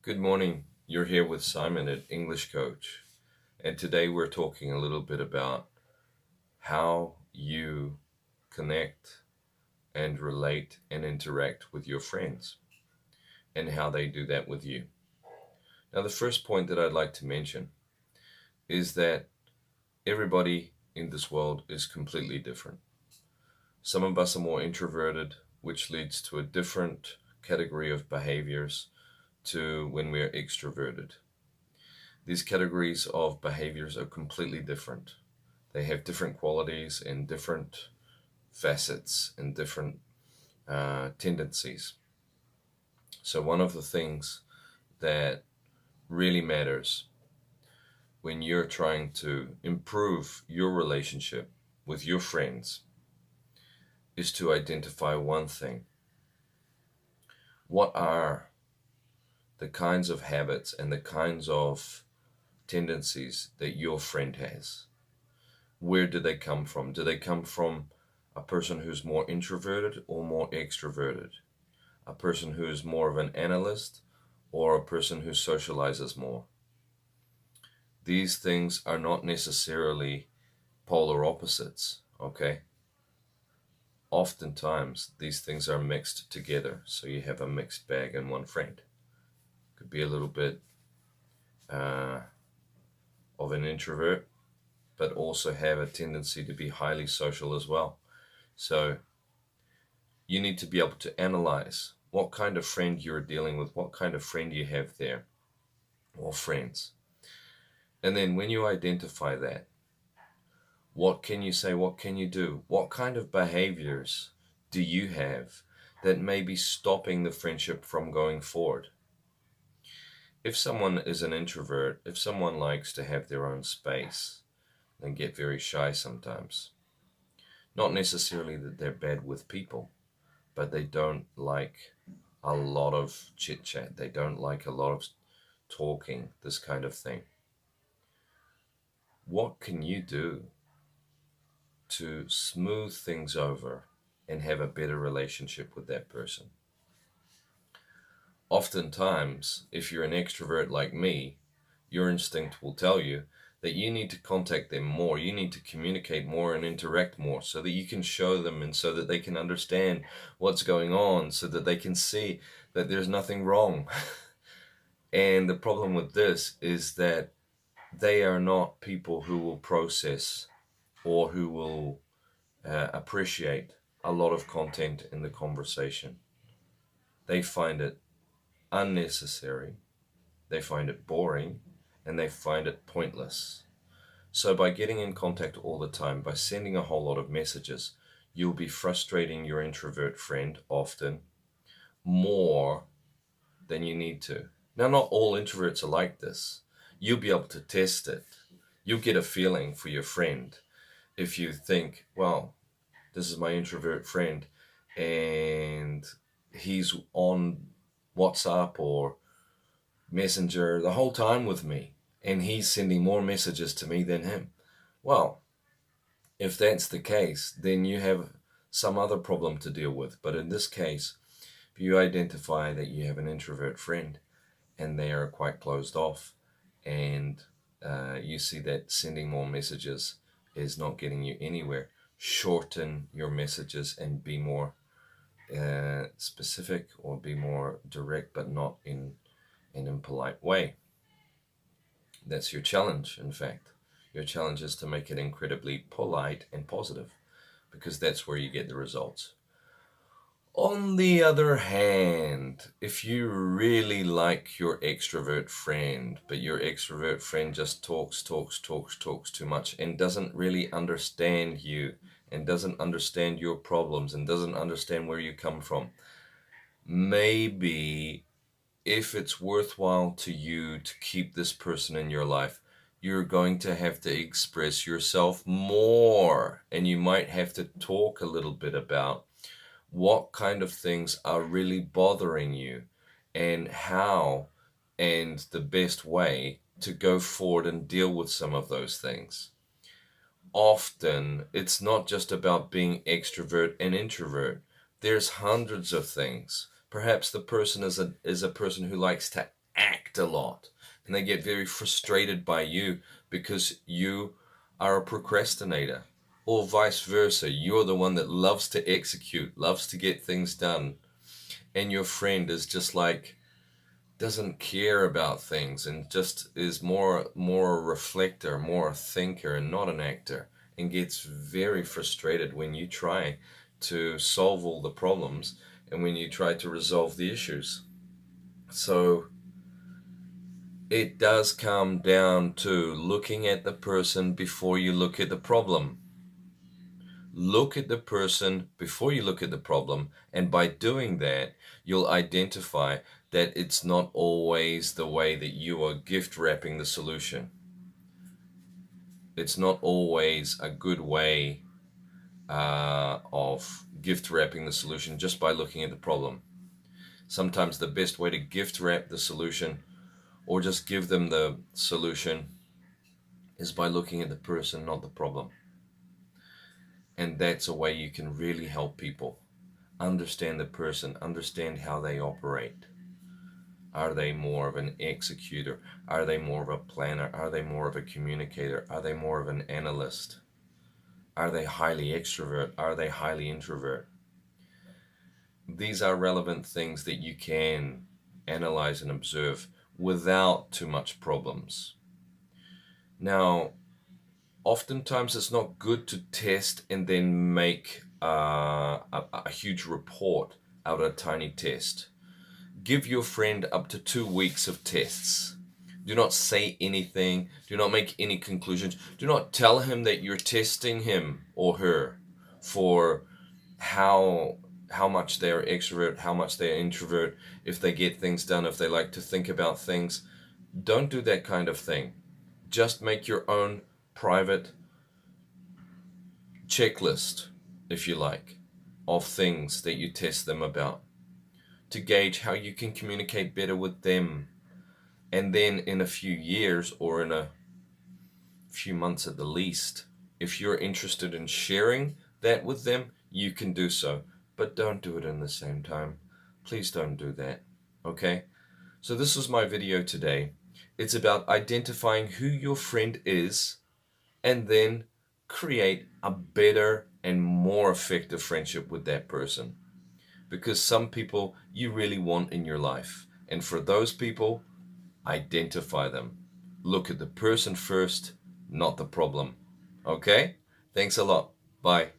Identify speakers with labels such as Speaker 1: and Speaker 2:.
Speaker 1: Good morning. You're here with Simon at English Coach. And today we're talking a little bit about how you connect and relate and interact with your friends and how they do that with you. Now, the first point that I'd like to mention is that everybody in this world is completely different. Some of us are more introverted, which leads to a different category of behaviors to when we're extroverted. These categories of behaviors are completely different. They have different qualities and different facets and different tendencies. So one of the things that really matters when you're trying to improve your relationship with your friends is to identify one thing. What are the kinds of habits and the kinds of tendencies that your friend has? Where do they come from? Do they come from a person who's more introverted or more extroverted? A person who is more of an analyst or a person who socializes more? These things are not necessarily polar opposites, okay? Oftentimes, these things are mixed together, so you have a mixed bag in one friend. Could be a little bit of an introvert, but also have a tendency to be highly social as well. So you need to be able to analyze what kind of friend you're dealing with, what kind of friend you have there, or friends. And then when you identify that, what can you say, what can you do? What kind of behaviors do you have that may be stopping the friendship from going forward? If someone is an introvert, if someone likes to have their own space and get very shy sometimes, not necessarily that they're bad with people, but they don't like a lot of chit chat. They don't like a lot of talking, this kind of thing. What can you do to smooth things over and have a better relationship with that person? Oftentimes, if you're an extrovert like me, your instinct will tell you that you need to contact them more, you need to communicate more and interact more so that you can show them and so that they can understand what's going on, so that they can see that there's nothing wrong. And the problem with this is that they are not people who will process or who will appreciate a lot of content in the conversation. They find it unnecessary, they find it boring, and they find it pointless. So by getting in contact all the time, by sending a whole lot of messages, you'll be frustrating your introvert friend often more than you need to. Now, not all introverts are like this. You'll be able to test it. You'll get a feeling for your friend if you think, well, this is my introvert friend and he's on WhatsApp or Messenger the whole time with me and he's sending more messages to me than him. Well, if that's the case, then you have some other problem to deal with. But in this case, if you identify that you have an introvert friend and they are quite closed off and you see that sending more messages is not getting you anywhere, shorten your messages and be more specific or be more direct, but not in an impolite way. That's your challenge, in fact. Your challenge is to make it incredibly polite and positive because that's where you get the results. On the other hand, if you really like your extrovert friend, but your extrovert friend just talks too much and doesn't really understand you and doesn't understand your problems and doesn't understand where you come from, maybe if it's worthwhile to you to keep this person in your life, you're going to have to express yourself more, and you might have to talk a little bit about what kind of things are really bothering you and how and the best way to go forward and deal with some of those things. Often, it's not just about being extrovert and introvert. There's hundreds of things. Perhaps the person is a person who likes to act act a lot, and they get very frustrated by you because you are a procrastinator. Or vice versa, you're the one that loves to execute, loves to get things done, and your friend is just like, doesn't care about things and just is more a reflector, more a thinker, and not an actor, and gets very frustrated when you try to solve all the problems and when you try to resolve the issues. So it does come down to looking at the person before you look at the problem. Look at the person before you look at the problem, and by doing that, you'll identify that it's not always the way that you are gift wrapping the solution. It's not always a good way of gift wrapping the solution just by looking at the problem. Sometimes the best way to gift wrap the solution or just give them the solution is by looking at the person, not the problem. And that's a way you can really help people. Understand the person, understand how they operate. Are they more of an executor? Are they more of a planner? Are they more of a communicator? Are they more of an analyst? Are they highly extrovert? Are they highly introvert? These are relevant things that you can analyze and observe without too much problems. Now, oftentimes it's not good to test and then make a huge report out of a tiny test. Give your friend up to 2 weeks of tests. Do not say anything. Do not make any conclusions. Do not tell him that you're testing him or her for how much they're extrovert, how much they're introvert, if they get things done, if they like to think about things. Don't do that kind of thing. Just make your own private checklist, if you like, of things that you test them about to gauge how you can communicate better with them. And then in a few years, or in a few months at the least, if you're interested in sharing that with them, you can do so. But don't do it in the same time. Please don't do that. Okay? So this was my video today. It's about identifying who your friend is and then create a better and more effective friendship with that person. Because some people you really want in your life. And for those people, identify them. Look at the person first, not the problem. Okay? Thanks a lot. Bye.